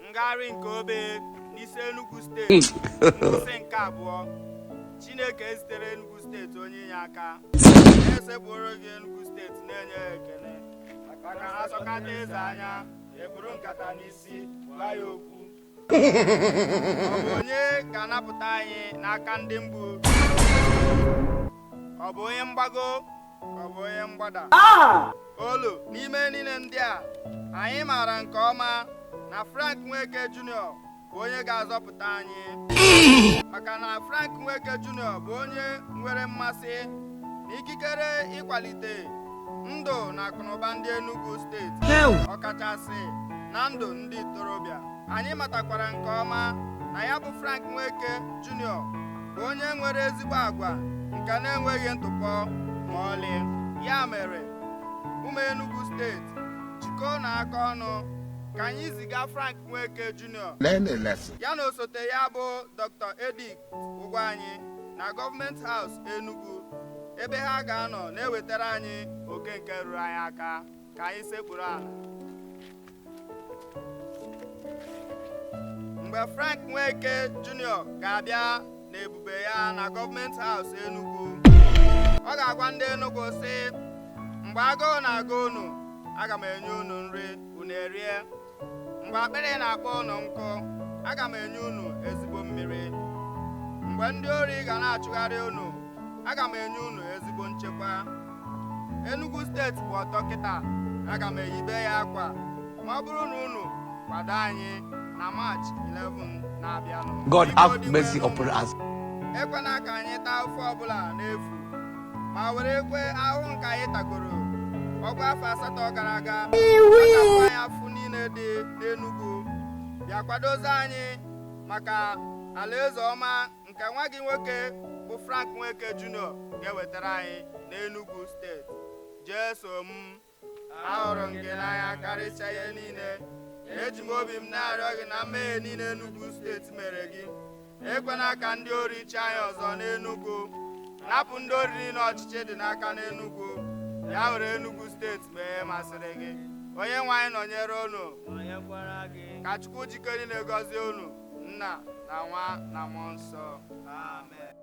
ngagharị nke obe n'isi Enugu steeti kwụsị nke abụọ. Chineke zitere Enugu steeti onye inye aka na-esepụrụ gị Enugu steeti na-enye ya ekele maka ha sọkata eze anya eburu nkata n'isi gwa ya okwu. Ọ bụ onye ga-anapụta anyị n'aka ndị mgbu? Ọ bụ onye mgbago ka ọ bụ onye mgbada? Olu n'ime niile ndị a, anyị maara nke ọma na Frank Nweke Jr. bụ onye ga-azọpụta anyị, maka na Frank Nweke Jr. bụ onye nwere mmasị na ikikere ịkwalite ndụ na akụnụba ndị Enugu steeti, ọkachasị na ndụ ndị ntorobịa. Anyị matakwara nke ọma na ya bụ Frank Nweke Jr. bụ onye nwere ezigbo agwa nke na-enweghị ntụpọ ma ọlị. Ya mere, ụmụ Enugu steeti, jikọọ na aka ọnụ ka anyị ziga Frank Nweke Jr. ya na osote ya bụ Dr. Edick ụgwọ anyị na gọọmenti haus Enugu, ebe ha ga-anọ na-ewetara anyị oke nke ruru anyị aka. Ka anyị sekpuru ala. Mgbe Frank Nweke Jr. ga-abịa n'ebube ya na gọọmenti haus Enugu, ọ ga-agwa ndị Enugu sị, mgbe agụụ na-agụ unu, aga m enye unu nri unu erie. Mgbe akpịrị na-akpọ unu nkụ, aga m enye unu ezigbo mmiri. Mgbe ndị ori ga na-achụgharị unu, aga m enye unu ezigbo nchekwa. Enugu steeti bụ ọtọ kịta, aga m eyibe ya akwa ma ọ bụrụ na unu kwado anyị na March 11 na-abịanụ. God have mercy upon us. Ekwena ka anyị taa ofe ọbụla n'efu, ma were ekwe ahụhụ nke anyị tagoro ọgụ afọ 8 gara aga maka anyị afụ niile dị n'Enugu. Bịa kwadozie anyị maka alaeze ọma nke nwa gị nwoke bụ Frank Nweke Jr. ga-ewetara anyị n'Enugu steeti. Jeso m, ahụrụ m gị n'anya karịsịa ihe niile. Eji m obi m na-arịọ gị na mmehie niile Enugu steeti mere gị. Ekwena ka ndị ori chịa anyị ọzọ n'Enugu. Napụ ndị oriri na ọchịchị dị n'aka n'Enugu. Ya were Enugu steeti mee masịrị gị. Onye nwe anyị nọnyere unu. Ka Chukwu jikere na-egozi unu, Nna na Nwa na Mmụọ Nsọ. Amen.